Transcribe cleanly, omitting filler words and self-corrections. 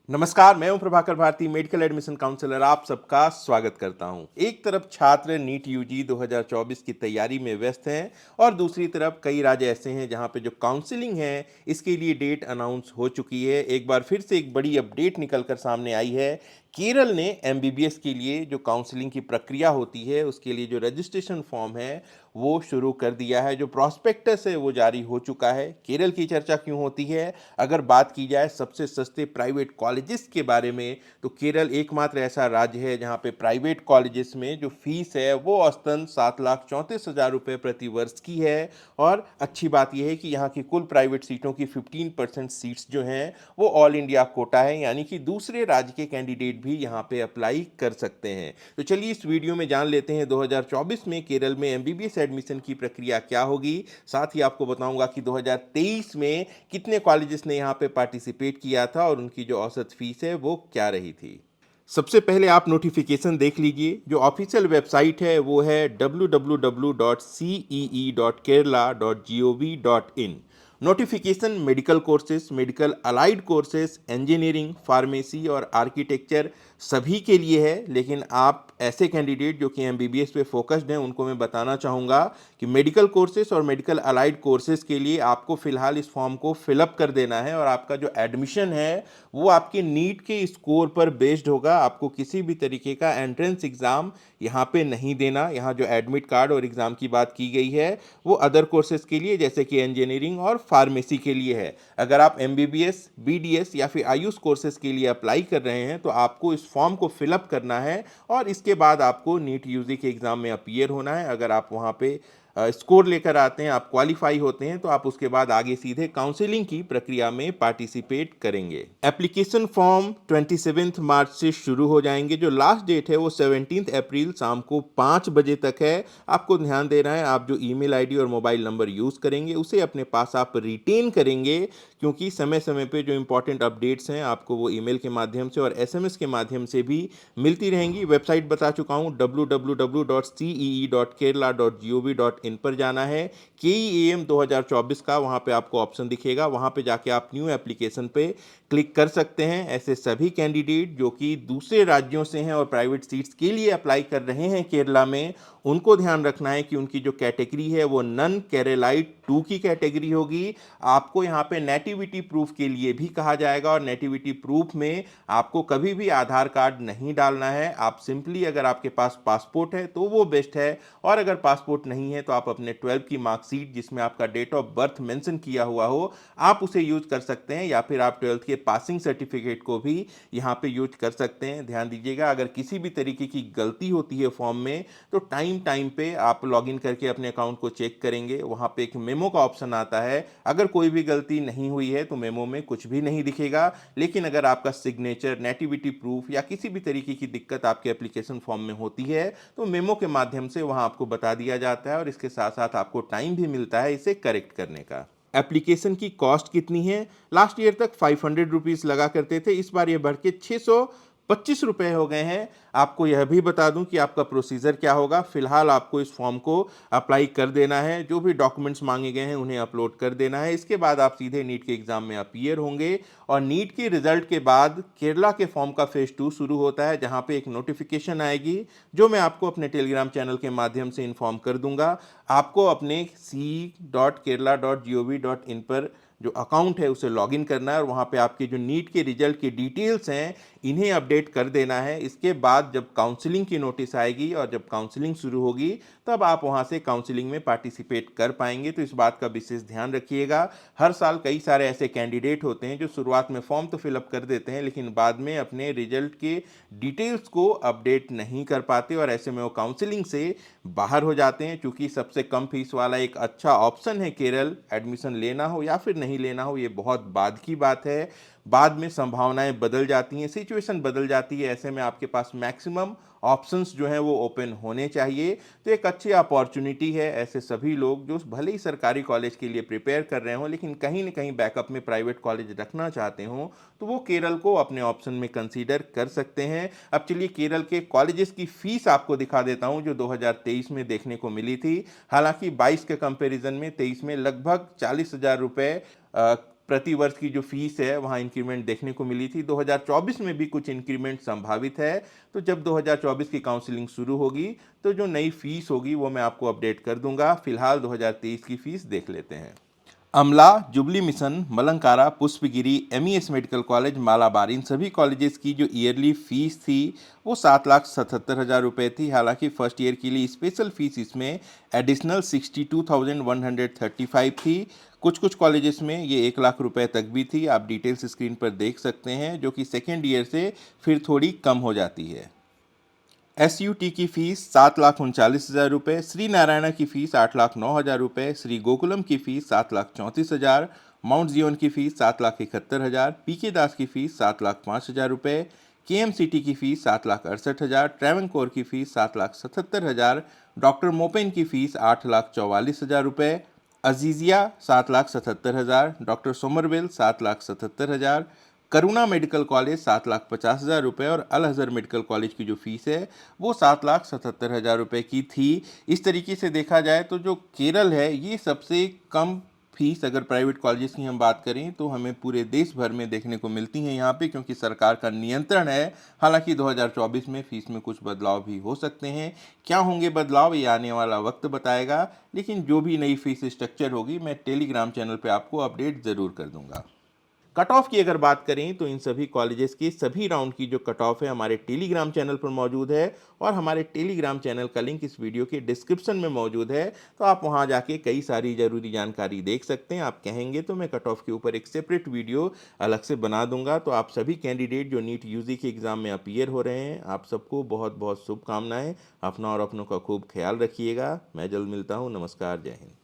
नमस्कार, मैं हूं Prabhakar Bharati, medical admission counsellor. आप सबका स्वागत करता हूं। एक तरफ छात्र नीट यूजी 2024 की तैयारी में व्यस्त हैं और दूसरी तरफ कई राज्य ऐसे हैं जहां पे जो काउंसलिंग है इसके लिए डेट अनाउंस हो चुकी है। एक बार फिर से एक बड़ी अपडेट निकल कर सामने आई है। केरल ने एमबीबीएस के लिए जो काउंसलिंग की प्रक्रिया होती है उसके लिए जो रजिस्ट्रेशन फॉर्म है वो शुरू कर दिया है। जो प्रॉस्पेक्टस है वो जारी हो चुका है। केरल की चर्चा क्यों होती है? अगर बात की जाए सबसे सस्ते प्राइवेट कॉलेजेस के बारे में, तो केरल एकमात्र ऐसा राज्य है जहां पे प्राइवेट कॉलेजेस में जो फीस है वो औसतन 7,34,000 रुपये प्रति वर्ष की है। और अच्छी बात यह है कि यहाँ की कुल प्राइवेट सीटों की 15% सीट्स जो हैं वो ऑल इंडिया कोटा है, यानी कि दूसरे राज्य के कैंडिडेट भी यहाँ पे अप्लाई कर सकते हैं। तो चलिए इस वीडियो में जान लेते हैं 2024 में केरल में एमबीबीएस एडमिशन की प्रक्रिया क्या होगी। साथ ही आपको बताऊंगा कि 2023 में कितने कॉलेजेस ने यहाँ पे पार्टिसिपेट किया था और उनकी जो औसत फीस है वो क्या रही थी। सबसे पहले आप नोटिफिकेशन देख लीजिए। जो ऑफिशियल वेबसाइट है वो है www.cee.kerala.gov.in। Notification medical courses, medical allied courses, engineering, pharmacy और आर्किटेक्चर सभी के लिए है। लेकिन आप ऐसे कैंडिडेट जो कि एमबीबीएस पे फोकस्ड हैं उनको मैं बताना चाहूँगा कि मेडिकल कोर्सेज और मेडिकल अलाइड कोर्सेज के लिए आपको फिलहाल इस फॉर्म को फिलअप कर देना है और आपका जो एडमिशन है वो आपके नीट के स्कोर पर बेस्ड होगा। आपको किसी भी तरीके का एंट्रेंस एग्ज़ाम यहाँ पे नहीं देना। यहाँ जो एडमिट कार्ड और एग्ज़ाम की बात की गई है वो अदर कोर्सेज के लिए जैसे कि इंजीनियरिंग और फार्मेसी के लिए है। अगर आप एमबीबीएस, बीडीएस या फिर आयुष कोर्सेज के लिए अप्लाई कर रहे हैं तो आपको इस फॉर्म को फिलअप करना है और इसके बाद आपको नीट यूजी के एग्ज़ाम में अपीयर होना है। अगर आप वहाँ पे स्कोर लेकर आते हैं, आप क्वालिफाई होते हैं, तो आप उसके बाद आगे सीधे काउंसलिंग की प्रक्रिया में पार्टिसिपेट करेंगे। एप्लीकेशन फॉर्म 27 मार्च से शुरू हो जाएंगे। जो लास्ट डेट है वो 17 अप्रैल शाम को 5 बजे तक है। आपको ध्यान देना है, आप जो ईमेल आईडी और मोबाइल नंबर यूज़ करेंगे उसे अपने पास आप रिटेन करेंगे, क्योंकि समय समय पे जो इंपॉर्टेंट अपडेट्स हैं आपको वो ईमेल के माध्यम से और एसएमएस के माध्यम से भी मिलती रहेंगी। वेबसाइट बता चुका हूँ, www.cee.kerala.gov.in पर जाना है। केईएएम 2024 का वहाँ पे आपको ऑप्शन दिखेगा, वहाँ पे जाके आप न्यू एप्लीकेशन पे क्लिक कर सकते हैं। ऐसे सभी कैंडिडेट जो कि दूसरे राज्यों से हैं और प्राइवेट सीट्स के लिए अप्लाई कर रहे हैं केरला में, उनको ध्यान रखना है कि उनकी जो कैटेगरी है वो नन केरेलाइट 2 की कैटेगरी होगी। आपको यहाँ पे नेटिविटी प्रूफ के लिए भी कहा जाएगा और नेटिविटी प्रूफ में आपको कभी भी आधार कार्ड नहीं डालना है। आप सिंपली, अगर आपके पास पासपोर्ट है तो वो बेस्ट है, और अगर पासपोर्ट नहीं है तो आप अपने 12 की मार्कशीट जिसमें आपका डेट ऑफ बर्थ मेंशन किया हुआ हो आप उसे यूज कर सकते हैं, या फिर आप 12th के पासिंग सर्टिफिकेट को भी यहाँ पे यूज कर सकते हैं। ध्यान दीजिएगा, अगर किसी भी तरीके की गलती होती है फॉर्म में तो टाइम टाइम पे आप लॉगिन करके अपने अकाउंट को चेक करेंगे। वहाँ पे एक मेमो का ऑप्शन आता है। अगर कोई भी गलती नहीं हुई है तो मेमो में कुछ भी नहीं दिखेगा, लेकिन अगर आपका सिग्नेचर, नेटिविटी प्रूफ या किसी भी तरीके की दिक्कत आपके एप्लीकेशन फॉर्म में होती है तो मेमो के माध्यम से वहाँ आपको बता दिया जाता है और इसके साथ साथ आपको टाइम भी मिलता है इसे करेक्ट करने का। एप्लीकेशन की कॉस्ट कितनी है? लास्ट ईयर तक 500 रुपीज़ लगा करते थे, इस बार ये बढ़ के 625 रुपये हो गए हैं। आपको यह भी बता दूं कि आपका प्रोसीजर क्या होगा। फिलहाल आपको इस फॉर्म को अप्लाई कर देना है, जो भी डॉक्यूमेंट्स मांगे गए हैं उन्हें अपलोड कर देना है। इसके बाद आप सीधे नीट के एग्ज़ाम में अपीयर होंगे और नीट के रिजल्ट के बाद केरला के फॉर्म का फेज 2 शुरू होता है, जहां पे एक नोटिफिकेशन आएगी जो मैं आपको अपने टेलीग्राम चैनल के माध्यम से इन्फॉर्म कर दूंगा। आपको अपने ce.kerala.gov.in पर जो अकाउंट है उसे लॉगिन करना है और वहाँ पे आपके जो नीट के रिजल्ट के डिटेल्स हैं इन्हें अपडेट कर देना है। इसके बाद जब काउंसलिंग की नोटिस आएगी और जब काउंसलिंग शुरू होगी तब आप वहाँ से काउंसलिंग में पार्टिसिपेट कर पाएंगे। तो इस बात का विशेष ध्यान रखिएगा। हर साल कई सारे ऐसे कैंडिडेट होते हैं जो शुरुआत में फॉर्म तो फिलअप कर देते हैं लेकिन बाद में अपने रिजल्ट के डिटेल्स को अपडेट नहीं कर पाते और ऐसे में वो काउंसलिंग से बाहर हो जाते हैं। चूँकि सबसे कम फीस वाला एक अच्छा ऑप्शन है केरल, एडमिशन लेना हो या फिर नहीं लेना हो ये बहुत बाद की बात है। बाद में संभावनाएं बदल जाती हैं, सिचुएशन बदल जाती है, ऐसे में आपके पास मैक्सिमम ऑप्शंस जो हैं वो ओपन होने चाहिए। तो एक अच्छी अपॉर्चुनिटी है। ऐसे सभी लोग जो भले ही सरकारी कॉलेज के लिए प्रिपेयर कर रहे हों लेकिन कहीं ना कहीं बैकअप में प्राइवेट कॉलेज रखना चाहते हों तो वो केरल को अपने ऑप्शन में कंसीडर कर सकते हैं। अब चलिए केरल के कॉलेजेस की फीस आपको दिखा देता हूं जो 2023 में देखने को मिली थी। हालांकि 22 के कंपैरिजन में 23 में लगभग 40,000 रुपये प्रति वर्ष की जो फीस है वहाँ इंक्रीमेंट देखने को मिली थी। 2024 में भी कुछ इंक्रीमेंट संभावित है। तो जब 2024 की काउंसलिंग शुरू होगी तो जो नई फीस होगी वो मैं आपको अपडेट कर दूंगा। फिलहाल 2023 की फीस देख लेते हैं। Amala, Jubilee Mission, Malankara, Pushpagiri, MES medical college, Malabar, इन सभी कॉलेजेस की जो ईयरली फीस थी वो 7,77,000 रुपये थी। हालांकि फर्स्ट ईयर के लिए स्पेशल फीस इसमें एडिशनल 62,135 थी। कुछ कुछ कॉलेजेस में ये 1 लाख रुपए तक भी थी। आप डिटेल्स स्क्रीन पर देख सकते हैं, जो कि सेकेंड ईयर से फिर थोड़ी कम हो जाती है। SUT की फीस 7,39,000 रुपये, श्री नारायणा की फीस 8,09,000 रुपये, श्री गोकुलम की फीस 7,34,000, माउंट जियोन की फीस 7,71,000, PK दास की फीस 7,05,000 रुपये, KMCT की फीस 7,68,000, ट्रैवनकोर की फीस 7,77,000, डॉक्टर मोपेन की फीस 8,44,000 रुपये, अजीजिया 7,77,000, डॉक्टर सोमरवेल 7,77,000, करुणा मेडिकल कॉलेज 7,50,000 रुपये और अल अजहर मेडिकल कॉलेज की जो फीस है वो 7,77,000 रुपये की थी। इस तरीके से देखा जाए तो जो केरल है ये सबसे कम फीस अगर प्राइवेट कॉलेजेस की हम बात करें तो हमें पूरे देश भर में देखने को मिलती हैं यहाँ पे, क्योंकि सरकार का नियंत्रण है। हालांकि 2024 में फीस में कुछ बदलाव भी हो सकते हैं। क्या होंगे बदलाव ये आने वाला वक्त बताएगा, लेकिन जो भी नई फीस स्ट्रक्चर होगी मैं टेलीग्राम चैनल पे आपको अपडेट ज़रूर कर दूंगा। कट ऑफ की अगर बात करें तो इन सभी कॉलेजेस की सभी राउंड की जो कट ऑफ है हमारे टेलीग्राम चैनल पर मौजूद है, और हमारे टेलीग्राम चैनल का लिंक इस वीडियो के डिस्क्रिप्शन में मौजूद है। तो आप वहां जाके कई सारी ज़रूरी जानकारी देख सकते हैं। आप कहेंगे तो मैं कट ऑफ के ऊपर एक सेपरेट वीडियो अलग से बना दूंगा। तो आप सभी कैंडिडेट जो नीट यूजी के एग्ज़ाम में अपीयर हो रहे हैं, आप सबको बहुत बहुत शुभकामनाएं। अपना और अपनों का खूब ख्याल रखिएगा। मैं जल्द मिलता हूँ। नमस्कार, जय हिंद।